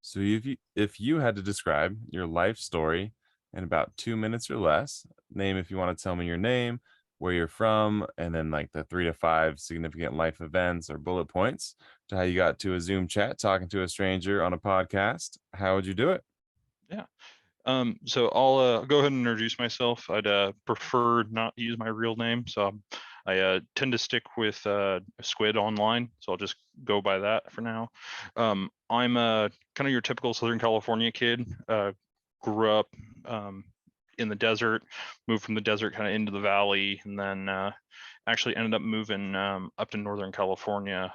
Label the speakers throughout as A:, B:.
A: So if you had to describe your life story in about 2 minutes or less, name if you want to tell me your name, where you're from, and then like the 3 to 5 significant life events or bullet points to how you got to a Zoom chat talking to a stranger on a podcast, how would you do it?
B: Yeah. So I'll go ahead and introduce myself. I'd prefer not to use my real name, so I tend to stick with Squid online, so I'll just go by that for now. I'm kind of your typical Southern California kid. Grew up in the desert, moved from the desert kind of into the valley, and then actually ended up moving up to Northern California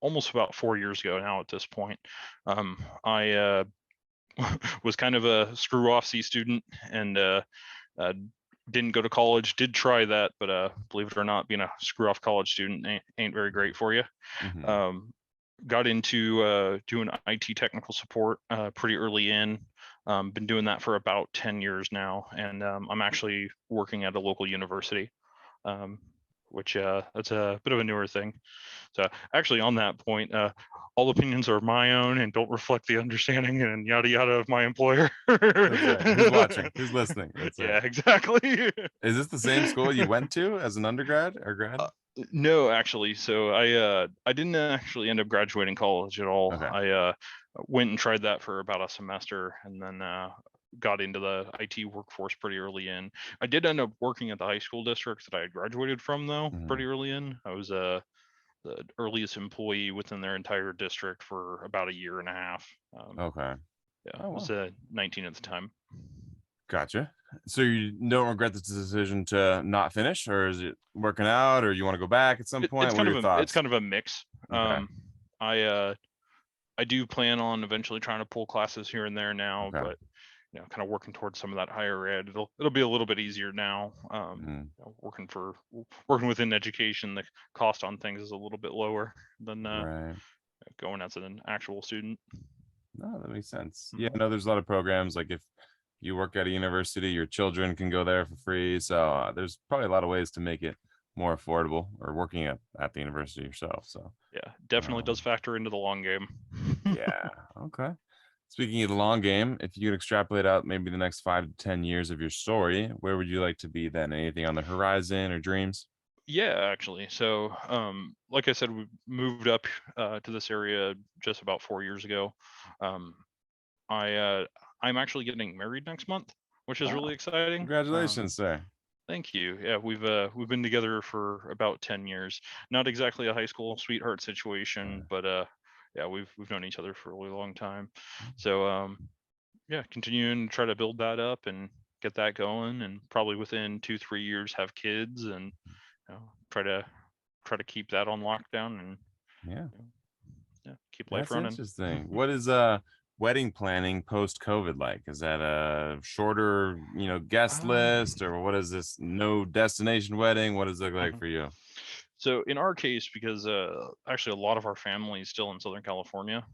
B: almost about 4 years ago now at this point. I was kind of a screw off C student and uh, didn't go to college. Did try that, but believe it or not, being a screw off college student ain't very great for you.
A: Hmm.
B: Got into doing IT technical support pretty early in. Been doing that for about 10 years now, and I'm actually working at a local university, um, which that's a bit of a newer thing. So actually, on that point, all opinions are my own and don't reflect the understanding and yada yada of my employer.
A: That's right. Who's watching? Who's listening? That's
B: Yeah,
A: right.
B: exactly.
A: Is this the same school you went to as an undergrad or
B: Uh,
A: grad?
B: no, actually, so I didn't actually end up graduating college at all.
A: Okay.
B: I went and tried that for about a semester, and then got into the IT workforce pretty early in. I did end up working at the high school district that I had graduated from, though,
A: Hmm.
B: pretty early in. I was the earliest employee within their entire district for about a year and a half.
A: Okay.
B: Yeah, I
A: Oh
B: was
A: well.
B: 19 at the time.
A: Gotcha. So you don't regret this decision to not finish, or is it working out, or you want to go back at some point? What are your
B: It's
A: thoughts?
B: kind of a mix.
A: Okay.
B: I I do plan on eventually trying to pull classes here and there now,
A: Okay.
B: but kind of working towards some of that higher ed. It'll be a little bit easier now.
A: Mhm.
B: Working within education, the cost on things is a little bit lower than
A: Right.
B: going as an actual student.
A: No, that makes sense. Yeah,
B: Mhm.
A: no, there's a lot of programs like if you work at a university, your children can go there for free. So there's probably a lot of ways to make it more affordable or working at the university yourself. So
B: Yeah, definitely does
A: um,
B: factor into the long game.
A: yeah, okay. Speaking of the long game, if you could extrapolate out maybe the next 5 to 10 years of your story, where would you like to be then? Anything on the horizon or dreams?
B: Yeah, actually. So, like I said, we moved up to this area just about 4 years ago. Um, I I'm actually getting married next month, which is
A: Oh,
B: really exciting.
A: congratulations, sir.
B: Thank you. Yeah, we've been together for about 10 years. Not exactly a high school sweetheart situation,
A: Uh,
B: but yeah, we've known each other for a really long time. So yeah, continuing to try to build that up and get that going, and probably within 2-3 years have kids and try to keep that on lockdown and
A: yeah.
B: you know, yeah, keep life
A: That's
B: running.
A: interesting. What is wedding planning post COVID like? Is that a shorter, guest
B: Um,
A: list, or what is this no destination wedding? What does it look like
B: mhm.
A: for you?
B: So in our case, because actually a lot of our family is still in Southern California,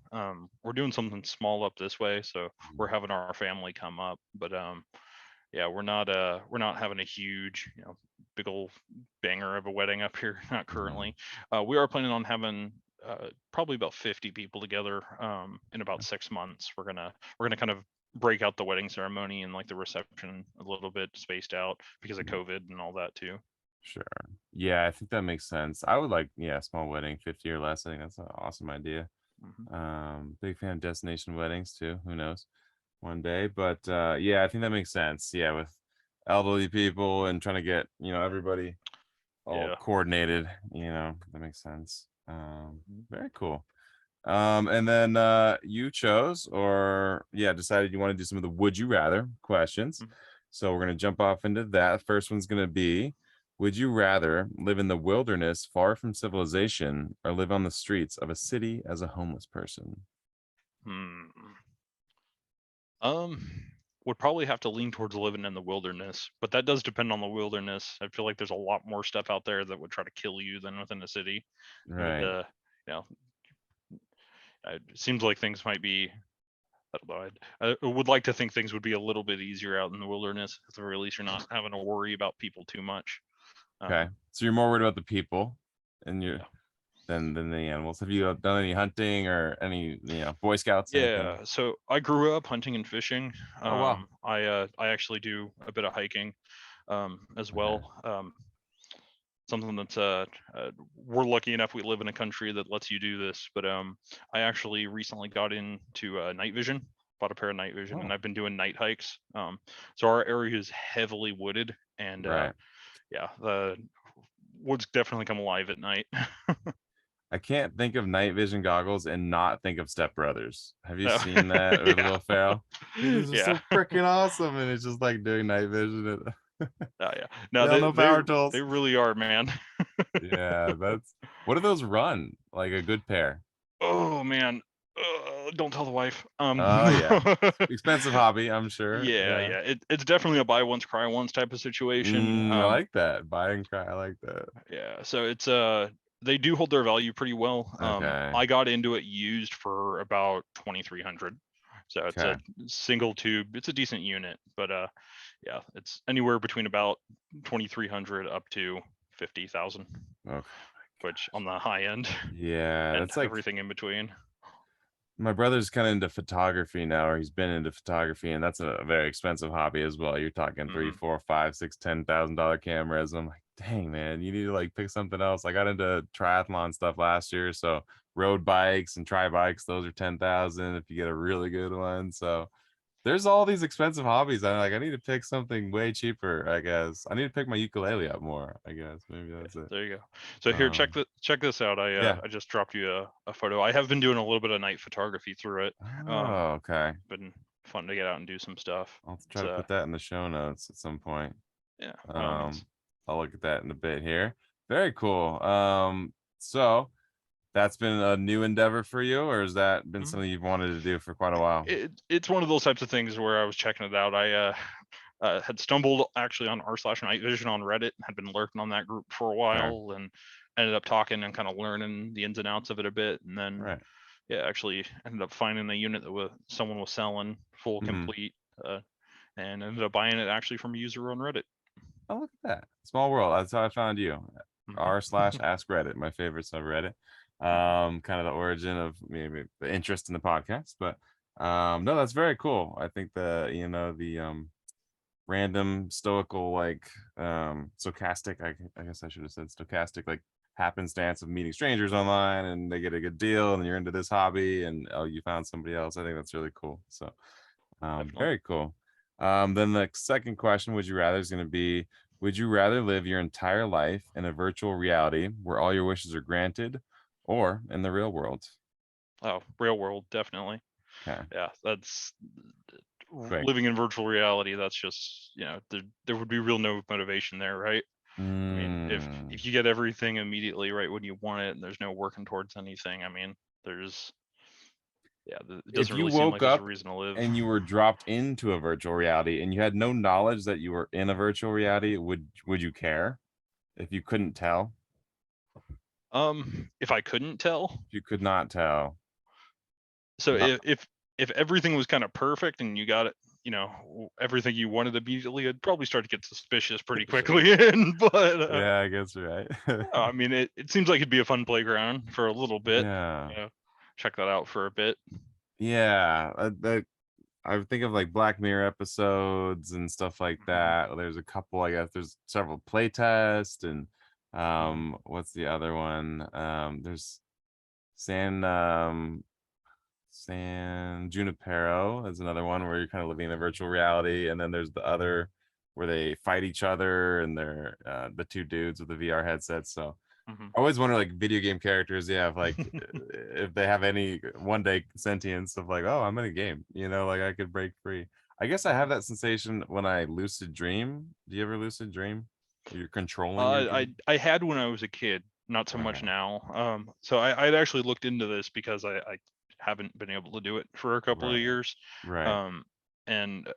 B: we're doing something small up this way. So
A: Mhm.
B: we're having our family come up, but yeah, we're not having a huge, big old banger of a wedding up here, not
A: Mhm.
B: currently. We are planning on having probably about 50 people together in about 6 months. We're gonna kind of break out the wedding ceremony and like the reception a little bit spaced out because of
A: Mhm.
B: COVID and all that too.
A: Sure. Yeah, I think that makes sense. I would like, yeah, small wedding, 50 or less. I think that's an awesome idea.
B: Hmm.
A: Big fan of destination weddings too. Who knows? One day. But yeah, I think that makes sense. Yeah, with elderly people and trying to get, everybody all
B: Yeah.
A: coordinated, that makes sense.
B: Mhm.
A: Very cool. And then you chose or yeah, decided you want to do some of the would you rather questions.
B: Mhm.
A: So we're gonna jump off into that. First one's gonna be would you rather live in the wilderness far from civilization or live on the streets of a city as a homeless person?
B: Hmm. Um, would probably have to lean towards living in the wilderness, but that does depend on the wilderness. I feel like there's a lot more stuff out there that would try to kill you than within a city. It would,
A: Right.
B: you know, it seems like things might be. I don't know. I would like to think things would be a little bit easier out in the wilderness. At the very least, you're not having to worry about people too much.
A: Okay.
B: Um,
A: So you're more worried about the people and you're
B: yeah.
A: than the animals. Have you done any hunting or any Boy Scouts or anything?
B: Yeah, so I grew up hunting and fishing.
A: Oh wow.
B: I actually do a bit of hiking as
A: Okay.
B: well. Something that's we're lucky enough we live in a country that lets you do this. But I actually recently got into night vision, bought a pair of night vision, and
A: Oh,
B: I've been doing night hikes. So our area is heavily wooded, and
A: right.
B: yeah, the woods definitely come alive at night.
A: I can't think of night vision goggles and not think of Step Brothers. Have you
B: Oh,
A: seen that with
B: yeah,
A: Will Ferrell? Like, this is
B: yeah.
A: so freaking awesome, and it's just like doing night vision.
B: Oh yeah.
A: They
B: No,
A: all
B: they
A: know
B: they
A: power
B: they
A: tools.
B: really are, man.
A: Yeah, that's what do those run? Like a good pair.
B: Oh man. Don't tell the wife.
A: Oh yeah. Expensive hobby, I'm sure.
B: Yeah,
A: Yeah.
B: yeah. It's definitely a buy once, cry once type of situation.
A: I like that. Buy and cry. I like that.
B: Yeah. So it's they do hold their value pretty well.
A: Okay.
B: I got into it used for about 2,300. So it's a
A: Okay.
B: single tube. It's a decent unit, but yeah, it's anywhere between about 2,300 up to 50,000,
A: Okay.
B: which on the high end,
A: Yeah,
B: and
A: that's like
B: everything in between.
A: my brother's kind of into photography now, or he's been into photography, and that's a very expensive hobby as well. You're talking three,
B: Hmm.
A: four, five, six, $10,000 cameras. I'm like, dang man, you need to like pick something else. I got into triathlon stuff last year, so road bikes and tri bikes, those are 10,000 if you get a really good one. So there's all these expensive hobbies. I'm like, I need to pick something way cheaper, I guess. I need to pick my ukulele up more, I guess. Maybe that's it.
B: There you go. So here,
A: Um,
B: check this out.
A: yeah.
B: I just dropped you a photo. I have been doing a little bit of night photography through it.
A: Oh, okay.
B: Been fun to get out and do some stuff.
A: I'll have to try
B: It's
A: to put that in the show notes at some point.
B: yeah, by all means.
A: Um, I'll look at that in a bit here. Very cool. So that's been a new endeavor for you, or has that been
B: Mhm.
A: something you've wanted to do for quite a while?
B: It's one of those types of things where I was checking it out. I had stumbled actually on r/night vision on Reddit, had been lurking on that group for a
A: Okay.
B: while, and ended up talking and kind of learning the ins and outs of it a bit, and then
A: Right.
B: yeah, actually ended up finding a unit that someone was selling full
A: Hmm.
B: complete, and ended up buying it actually from a user on Reddit.
A: Oh, look at that. Small world. That's how I found you.
B: Mhm.
A: R slash ask Reddit, my favorite subreddit.
B: Mhm.
A: Kind of the origin of maybe the interest in the podcast. But no, that's very cool. I think the random stoical like stochastic I guess I should have said stochastic like happenstance of meeting strangers online and they get a good deal and you're into this hobby and oh you found somebody else. I think that's really cool. So
B: Definitely.
A: very cool. Then the second question, would you rather, is going to be, would you rather live your entire life in a virtual reality where all your wishes are granted or in the real world?
B: Oh, real world, definitely.
A: Okay.
B: Yeah, that's
A: Quick.
B: living in virtual reality. That's just there would be real no motivation there, right? I mean,
A: Mm.
B: if you get everything immediately right when you want it, and there's no working towards anything, I mean, there's it
A: If
B: doesn't
A: you
B: really seem
A: woke
B: like there's a
A: up
B: reason to live.
A: and you were dropped into a virtual reality and you had no knowledge that you were in a virtual reality, would you care if you couldn't tell?
B: If I couldn't tell,
A: If you could not tell.
B: so
A: Not
B: if everything was kind of perfect and you got it, everything you wanted immediately, I'd probably start to get suspicious pretty
A: sure.
B: quickly. But
A: Yeah, I guess you're right.
B: I mean, it seems like it'd be a fun playground for a little bit.
A: Yeah.
B: You know, check that out for a bit.
A: Yeah, that I think of like Black Mirror episodes and stuff like
B: Mhm,
A: that. There's a couple, I guess. There's several playtests and
B: mhm,
A: what's the other one? There's San San Junipero is another one where you're kind of living in a virtual reality, and then there's the other where they fight each other and they're the two dudes with the VR headsets. So
B: mhm.
A: I always wonder, like video game characters, yeah, if they have any one day sentience of like, oh, I'm in a game, like I could break free. I guess I have that sensation when I lucid dream. Do you ever lucid dream? You're controlling your dream.
B: I had when I was a kid, not so much
A: Okay,
B: now. So I'd actually looked into this because I haven't been able to do it for a couple of
A: right,
B: years.
A: right.
B: Um, and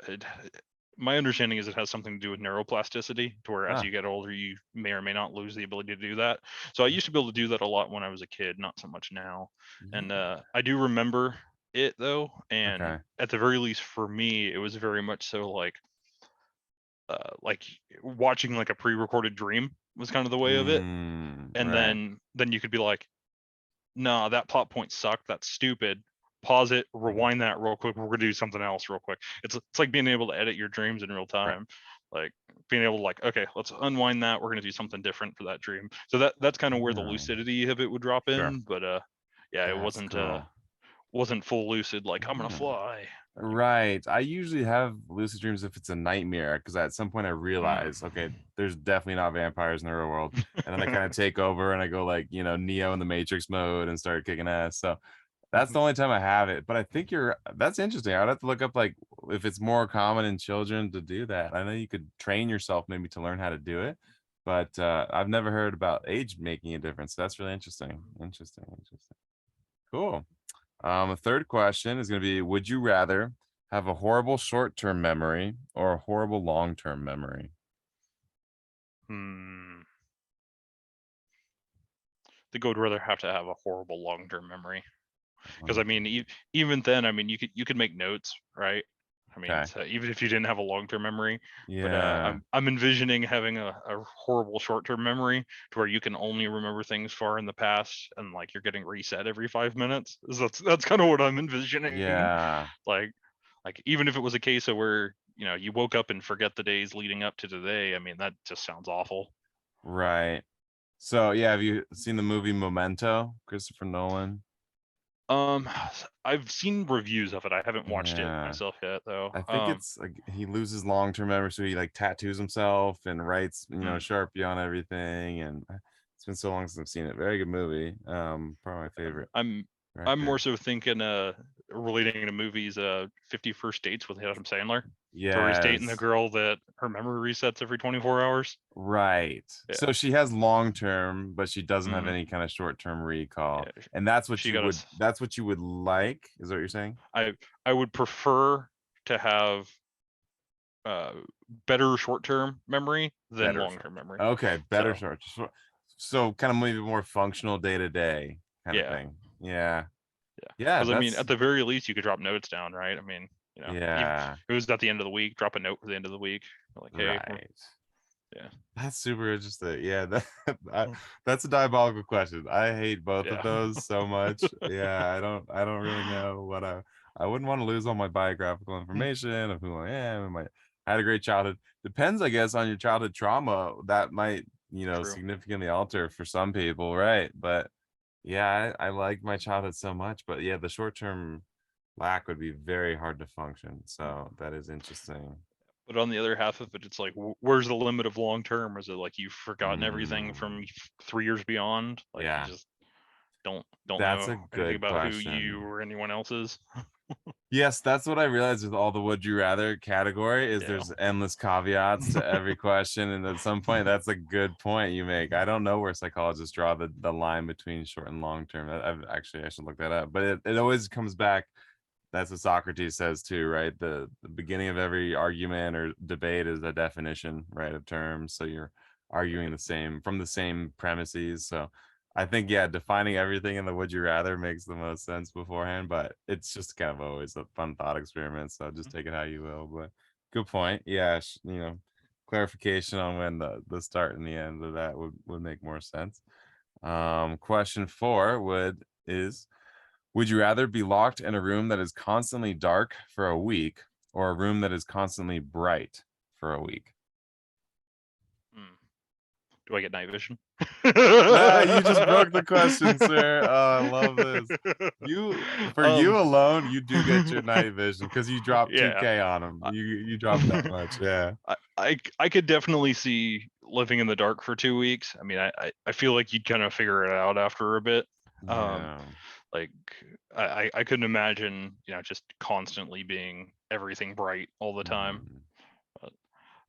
B: my understanding is it has something to do with neuroplasticity, to where as
A: Ah,
B: you get older, you may or may not lose the ability to do that. So I used to be able to do that a lot when I was a kid, not so much now. And
A: yeah.
B: I do remember it though, and
A: Okay.
B: at the very least for me, it was very much so like watching like a pre-recorded dream was kind of the way of it. And
A: Right.
B: then you could be like, no, that plot point sucked. That's stupid. Pause it, rewind that real quick. We're gonna do something else real quick. It's like being able to edit your dreams in real
A: Right.
B: time. Like being able to like, okay, let's unwind that. We're gonna do something different for that dream. So that's kind of where the
A: Yeah.
B: lucidity of it would drop
A: Sure.
B: in. But yeah, it
A: That's cool.
B: wasn't full lucid like I'm gonna
A: Yeah.
B: fly. Like,
A: Right. I usually have lucid dreams if it's a nightmare because at some point I realize, okay, there's definitely not vampires in the real world. And then they kind of take over and I go like, Neo in the Matrix mode and start kicking ass. So that's the only time I have it. But I think that's interesting. I would have to look up like if it's more common in children to do that. I know you could train yourself maybe to learn how to do it, but I've never heard about age making a difference. That's really interesting. Interesting. Interesting. Cool. A third question is going to be: would you rather have a horrible short-term memory or a horrible long-term memory?
B: hmm. I think I would rather have to have a horrible long-term memory. Because I mean, even then, I mean, you could make notes, right? I mean,
A: Okay.
B: so even if you didn't have a long-term memory, but
A: Yeah.
B: I'm envisioning having a horrible short-term memory to where you can only remember things far in the past, and like you're getting reset every 5 minutes. That's kind of what I'm envisioning.
A: Yeah.
B: Like even if it was a case of where you woke up and forget the days leading up to today, I mean that just sounds awful.
A: Right. So yeah, have you seen the movie Memento, Christopher Nolan?
B: Um, I've seen reviews of it. I haven't watched it
A: Yeah.
B: myself yet, though.
A: I think it's like he loses long-term memory, so he like tattoos himself and writes,
B: Hmm.
A: Sharpie on everything. And it's been so long since I've seen it. Very good movie. Probably my favorite
B: I'm I'm more
A: record.
B: so thinking relating to movies 50 First Dates with Adam Sandler, where he's dating the
A: Yes.
B: girl that her memory resets every 24 hours.
A: Right. So
B: Yeah.
A: she has long term, but she doesn't have
B: Hmm.
A: any kind of short term recall.
B: Yeah.
A: And that's what
B: She
A: you
B: got
A: would
B: us.
A: like, is what you're saying?
B: I would prefer to have uh better short-term memory than
A: Better short.
B: long-term memory.
A: Okay, better
B: So
A: short. So kind of maybe more functional day to day kind of
B: yeah,
A: thing. Yeah.
B: yeah.
A: Yeah,
B: Because I mean,
A: that's
B: at the very least, you could drop notes down, right? I mean, if
A: yeah,
B: it was at the end of the week, drop a note for the end of the week, like, hey, we're
A: right.
B: yeah.
A: That's super interesting. Yeah, I, that's a diabolical question. I hate both of
B: Yeah.
A: those so much. Yeah, I don't really know what I wouldn't want to lose all my biographical information of who I am and I had a great childhood. Depends, I guess, on your childhood trauma. That might,
B: True.
A: significantly alter for some people, right? But yeah, I like my childhood so much. But yeah, the short-term lack would be very hard to function. So that is interesting.
B: But on the other half of it, it's like, where's the limit of long term? Is it like you've forgotten everything from
A: Mm,
B: 3 years beyond? Like you
A: yeah,
B: just don't
A: that's
B: know
A: a
B: anything
A: good
B: about who you
A: question.
B: or anyone else is.
A: Yes, that's what I realized with all the would you rather category is
B: Yeah.
A: there's endless caveats to every question. And at some point, that's a good point you make. I don't know where psychologists draw the line between short and long term. I should look that up. But it always comes back. That's what Socrates says too, right? The beginning of every argument or debate is a definition, right, of terms. So you're arguing
B: Right.
A: the same from the same premises. So I think yeah, defining everything in the would you rather makes the most sense beforehand, but it's just kind of always a fun thought experiment. So just take it how you will. But good point. Yeah, clarification on when the start and the end of that would make more sense. Question four would you rather be locked in a room that is constantly dark for a week or a room that is constantly bright for a week?
B: Hmm. Do I get night vision?
A: Nah, you just broke the question, sir. Oh, I love this. For you
B: um,
A: alone, you do get your night vision because you dropped
B: yeah.
A: 2K on him.
B: I,
A: You dropped that much. Yeah.
B: I could definitely see living in the dark for 2 weeks. I mean, I feel like you'd kind of figure it out after a bit. Um,
A: Yeah.
B: like I couldn't imagine, just constantly being everything bright all the time.
A: Mhm.
B: But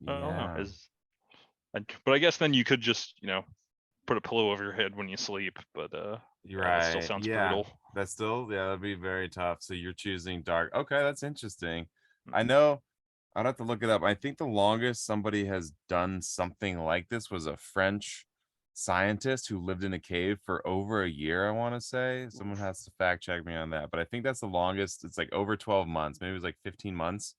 B: I don't know.
A: Yeah.
B: But I guess then you could just, put a pillow over your head when you sleep. But
A: You're
B: yeah, that still
A: right.
B: sounds
A: Yeah.
B: brutal.
A: That's still, yeah, that'd be very tough. So you're choosing dark. Okay, that's interesting. I
B: Mhm.
A: know I'd have to look it up. I think the longest somebody has done something like this was a French scientist who lived in a cave for over a year, I want to say. Someone
B: Oof.
A: has to fact check me on that, but I think that's the longest. It's like over 12 months, maybe it was like 15 months.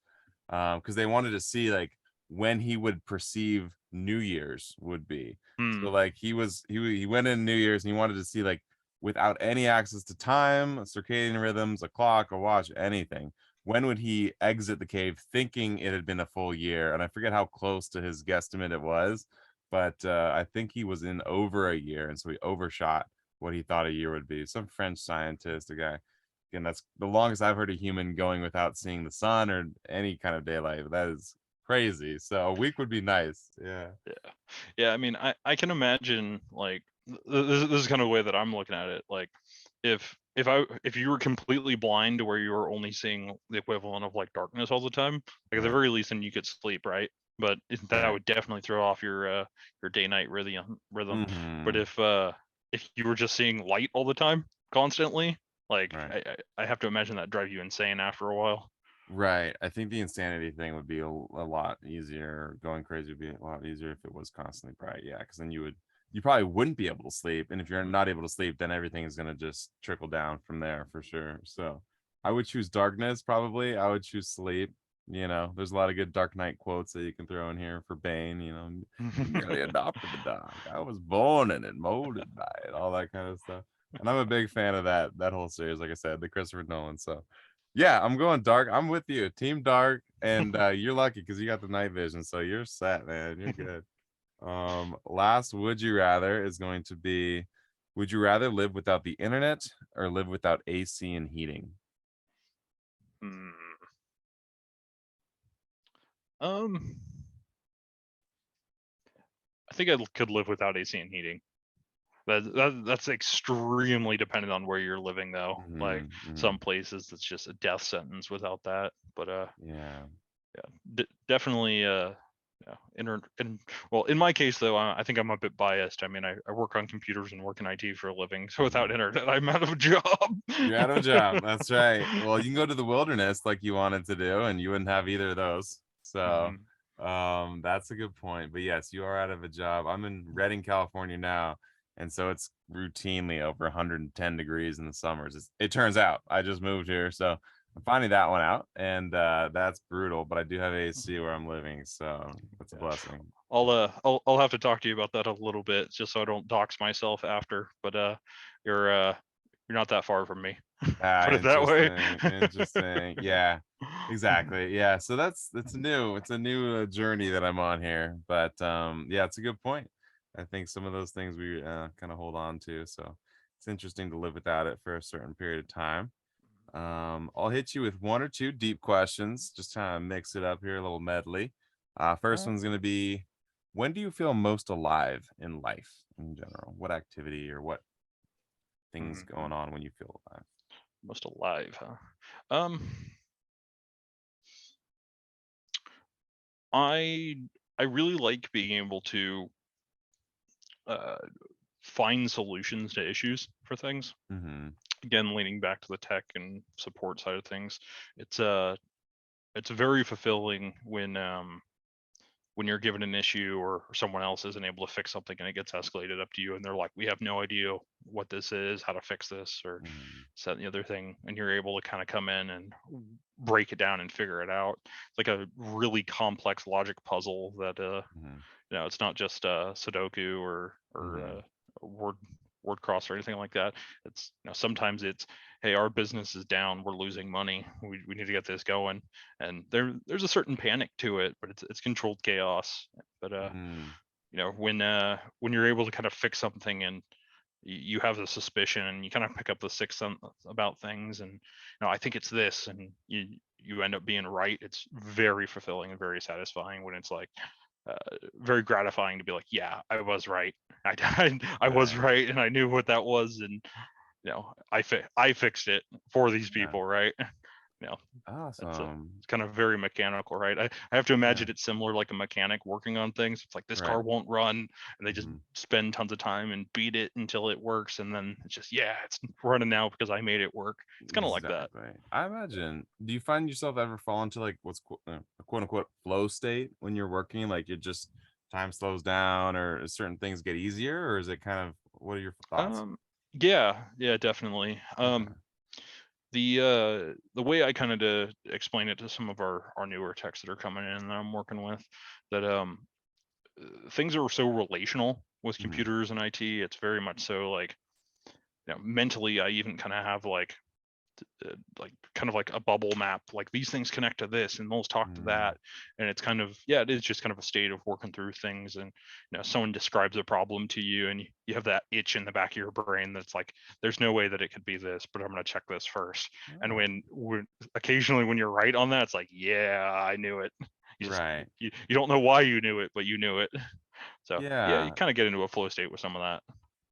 A: Because they wanted to see like when he would perceive New Year's would be. So
B: Hmm.
A: like he went in New Year's and he wanted to see like without any access to time, circadian rhythms, a clock, a watch, anything, when would he exit the cave thinking it had been a full year? And I forget how close to his guesstimate it was, but I think he was in over a year, and so he overshot what he thought a year would be. Some French scientist, a guy. Again, that's the longest I've heard a human going without seeing the sun or any kind of daylight. That is crazy. So a week would be nice. Yeah.
B: Yeah. Yeah, I mean, I can imagine, like, this is kind of the way that I'm looking at it. Like, if you were completely blind to where you were only seeing the equivalent of like darkness all the time, like at the
A: Right.
B: very least, then you could sleep, right? But that
A: Right.
B: would definitely throw off your day night rhythm. But
A: Hmm.
B: if you were just seeing light all the time, constantly, like
A: Right.
B: I have to imagine that drive you insane after a while.
A: Right. I think the insanity thing would be a lot easier. Going crazy would be a lot easier if it was constantly bright. Yeah, because then you probably wouldn't be able to sleep. And if you're not able to sleep, then everything is gonna just trickle down from there for sure. So I would choose darkness, probably. I would choose sleep. There's a lot of good Dark Knight quotes that you can throw in here for Bane, merely adopted the dog. I was born in it, molded by it, all that kind of stuff. And I'm a big fan of that whole series, like I said, the Christopher Nolan. So yeah, I'm going dark. I'm with you. Team dark. And you're lucky because you got the night vision. So you're set, man. You're good. Last would you rather is going to be, would you rather live without the internet or live without AC and heating?
B: Hmm. Um, I think I could live without AC and heating. That's extremely dependent on where you're living, though. Like
A: Hmm.
B: some places, it's just a death sentence without that. But
A: Yeah.
B: yeah, definitely. Yeah, well, in my case though, I think I'm a bit biased. I mean, I work on computers and work in IT for a living, so without
A: Mhm.
B: internet, I'm out of a job.
A: You're out of a job. That's right. Well, you can go to the wilderness like you wanted to do, and you wouldn't have either of those. So,
B: Mhm.
A: that's a good point. But yes, you are out of a job. I'm in Redding, California now, and so it's routinely over 110 degrees in the summers. It turns out I just moved here, so I'm finding that one out, and that's brutal. But I do have AC where I'm living, so that's a
B: Yeah.
A: blessing.
B: I'll have to talk to you about that a little bit, just so I don't dox myself after. But you're uh, you're not that far from me.
A: Ah,
B: Put it that way.
A: interesting. Interesting. Yeah, exactly. Yeah. So it's a new journey that I'm on here. But yeah, it's a good point. I think some of those things we kind of hold on to. So it's interesting to live without it for a certain period of time. I'll hit you with one or two deep questions, just kind of mix it up here, a little medley. First
B: Alright.
A: one's gonna be, when do you feel most alive in life in general? What activity or what things
B: Mhm.
A: going on when you feel alive?
B: Most alive, huh? Um, I I really like being able to uh, find solutions to issues for things.
A: Mhm.
B: Again, leaning back to the tech and support side of things, it's uh it's very fulfilling when you're given an issue or someone else isn't able to fix something and it gets escalated up to you and they're like, we have no idea what this is, how to fix this, or
A: Mhm.
B: set the other thing, and you're able to kind of come in and break it down and figure it out. It's like a really complex logic puzzle that
A: Mhm.
B: it's not just Sudoku or
A: Mhm.
B: word cross or anything like that. It's sometimes it's, hey, our business is down, we're losing money, we need to get this going, and there's a certain panic to it, but it's controlled chaos. But
A: Mhm.
B: when you're able to kind of fix something and you have the suspicion and you kind of pick up the sixth sense about things, and I think it's this, and you end up being right. It's very fulfilling and very satisfying when it's like very gratifying to be like, yeah, I was right. I was
A: Right.
B: right, and I knew what that was, and I fixed it for these
A: Yeah.
B: people, right? you know,
A: Awesome.
B: it's kind of very mechanical, right? I have to imagine
A: Yeah.
B: it's similar like a mechanic working on things. It's like this
A: Right.
B: car won't run, and they just
A: Mhm.
B: spend tons of time and beat it until it works, and then it's just, yeah, it's running now because I made it work. It's kind of like that.
A: Exactly. I imagine. Do you find yourself ever fall into like what's a quote unquote flow state when you're working? Like it just time slows down, or certain things get easier, or is it kind of, what are your thoughts?
B: Yeah, definitely.
A: Okay.
B: The way I kind of to explain it to some of our newer techs that are coming in that I'm working with, that things are so relational with
A: Mhm.
B: computers and IT. It's very much so like mentally, I even kind of have like kind of like a bubble map, like these things connect to this and those talk to
A: Mm,
B: that. And it's kind of, yeah, it is just kind of a state of working through things. And someone describes a problem to you, and you have that itch in the back of your brain that's like, there's no way that it could be this, but I'm going to check this first. And
A: oh,
B: when occasionally when you're right on that, it's like, yeah, I knew it. You just
A: right.
B: you don't know why you knew it, but you knew it. So yeah, you
A: Yeah,
B: kind of get into a flow state with some of that.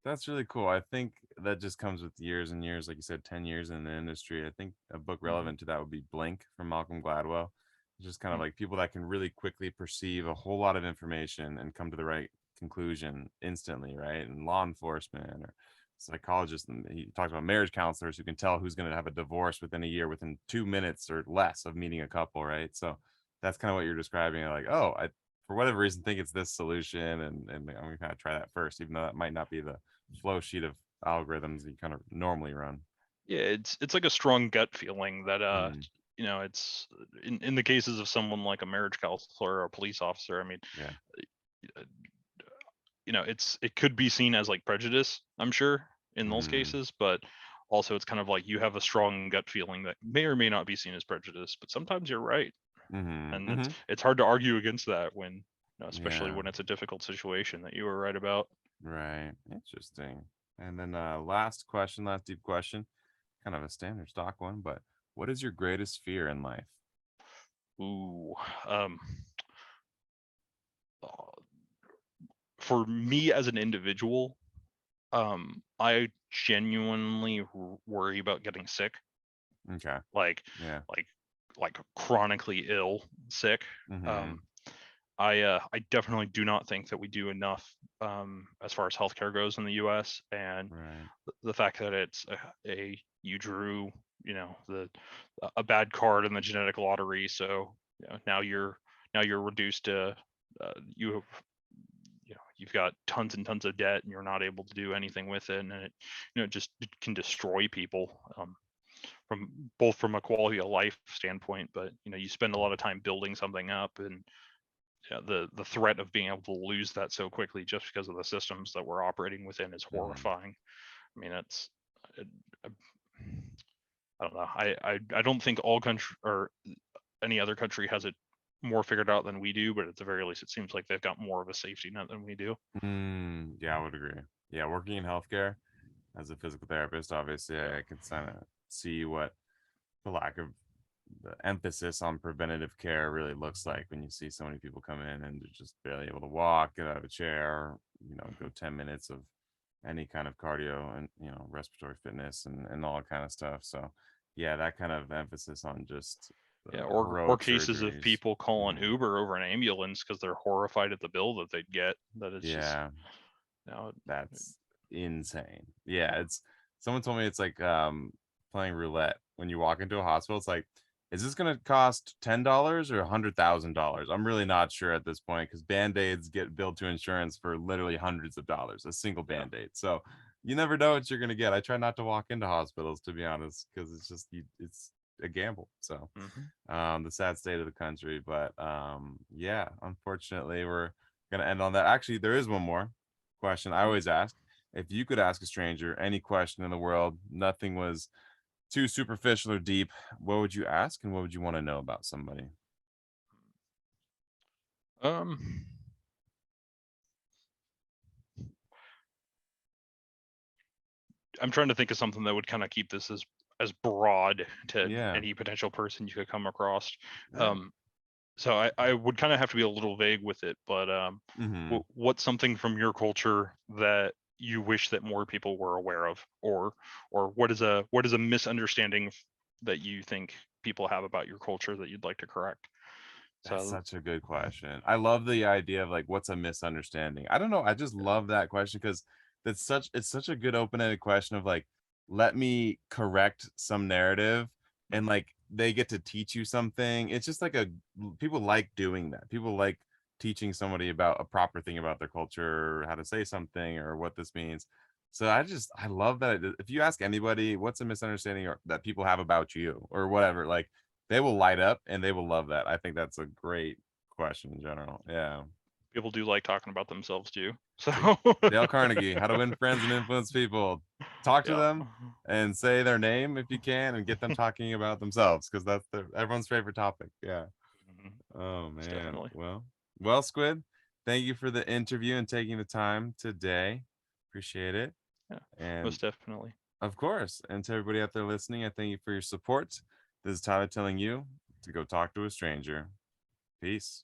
A: that's really cool. I think that just comes with years and years, like you said, 10 years in the industry. I think a book
B: Mm-hmm.
A: relevant to that would be Blink from Malcolm Gladwell. It's just kind of like people that can really quickly perceive a whole lot of information and come to the right conclusion instantly, right? And law enforcement or psychologists, and he talks about marriage counselors who can tell who's going to have a divorce within a year, within 2 minutes or less of meeting a couple, right? So that's kind of what you're describing. Like, oh, I for whatever reason think it's this solution, and I'm gonna kind of try that first, even though that might not be the flow sheet of algorithms you kind of normally run.
B: Yeah, it's like a strong gut feeling that
A: Mm,
B: it's in the cases of someone like a marriage counselor or a police officer. I mean,
A: yeah.
B: uh, it could be seen as like prejudice, I'm sure, in those
A: Mm,
B: cases, but also it's kind of like you have a strong gut feeling that may or may not be seen as prejudice, but sometimes you're right,
A: mm-hmm,
B: and it's
A: mm-hmm.
B: it's hard to argue against that when, especially
A: Yeah,
B: when it's a difficult situation that you were right about.
A: right. Interesting. And then last question, last deep question, kind of a standard stock one, but what is your greatest fear in life?
B: Ooh, um, uh, for me as an individual, I genuinely worry about getting sick,
A: Okay.
B: like
A: Yeah.
B: like like chronically ill, sick.
A: Mm-hmm.
B: Um, I definitely do not think that we do enough as far as healthcare goes in the U.S. And
A: Right.
B: the fact that it's you drew the a bad card in the genetic lottery, so now you're reduced to you have you've got tons and tons of debt and you're not able to do anything with it, and it just it can destroy people, from both from a quality of life standpoint, but you spend a lot of time building something up, and the threat of being able to lose that so quickly just because of the systems that we're operating within is
A: Mm-hmm.
B: horrifying. I mean, it's it, I, I don't know. I don't think all country or any other country has it more figured out than we do, but at the very least, it seems like they've got more of a safety net than we do.
A: Mm, yeah, I would agree. Yeah, working in healthcare as a physical therapist, obviously,
B: Yeah.
A: I can kind of see what the lack of the emphasis on preventative care really looks like when you see so many people come in and they're just barely able to walk, get out of a chair, go 10 minutes of any kind of cardio and, respiratory fitness and all that kind of stuff. So, yeah, that kind of emphasis on just
B: Yeah, or
A: heroic
B: cases of
A: surgeries.
B: people calling
A: Mhm.
B: Uber over an ambulance because they're horrified at the bill that they'd get. That it's just
A: Yeah,
B: you know,
A: that's insane. Yeah, it's someone told me it's like playing roulette when you walk into a hospital. It's like, is this gonna cost $10 or $100,000? I'm really not sure at this point because band-aids get billed to insurance for literally hundreds of dollars, a single
B: yeah.
A: band-aid. So you never know what you're gonna get. I try not to walk into hospitals to be honest, because it's a gamble. So
B: Hmm.
A: the sad state of the country. But yeah, unfortunately, we're gonna end on that. Actually, there is one more question I always ask. If you could ask a stranger any question in the world, nothing was too superficial or deep, what would you ask and what would you want to know about somebody?
B: Um, I'm trying to think of something that would kind of keep this as broad to
A: Yeah.
B: any potential person you could come across.
A: Yeah.
B: Um, so I would kind of have to be a little vague with it, but
A: Mm-hmm.
B: what's something from your culture that you wish that more people were aware of, or what is a misunderstanding that you think people have about your culture that you'd like to correct?
A: That's
B: So
A: such a good question. I love the idea of like what's a misunderstanding. I don't know. I just love that question because it's such a good open-ended question of like, let me correct some narrative and
B: mhm,
A: like they get to teach you something. It's just like people like doing that. People like teaching somebody about a proper thing about their culture, or how to say something or what this means. So I love that. If you ask anybody what's a misunderstanding that people have about you or whatever, like they will light up and they will love that. I think that's a great question in general. Yeah.
B: People do like talking about themselves too. So
A: See, Dale Carnegie, How to Win Friends and Influence People. Talk to
B: yeah.
A: them and say their name if you can, and get them talking about themselves, because that's everyone's favorite topic. Yeah.
B: Mhm.
A: Oh
B: Most
A: man.
B: definitely.
A: Well, Squid, thank you for the interview and taking the time today. Appreciate it.
B: Yeah,
A: And
B: most definitely.
A: of course, and to everybody out there listening, I thank you for your support. This is Tyler telling you to go talk to a stranger. Peace.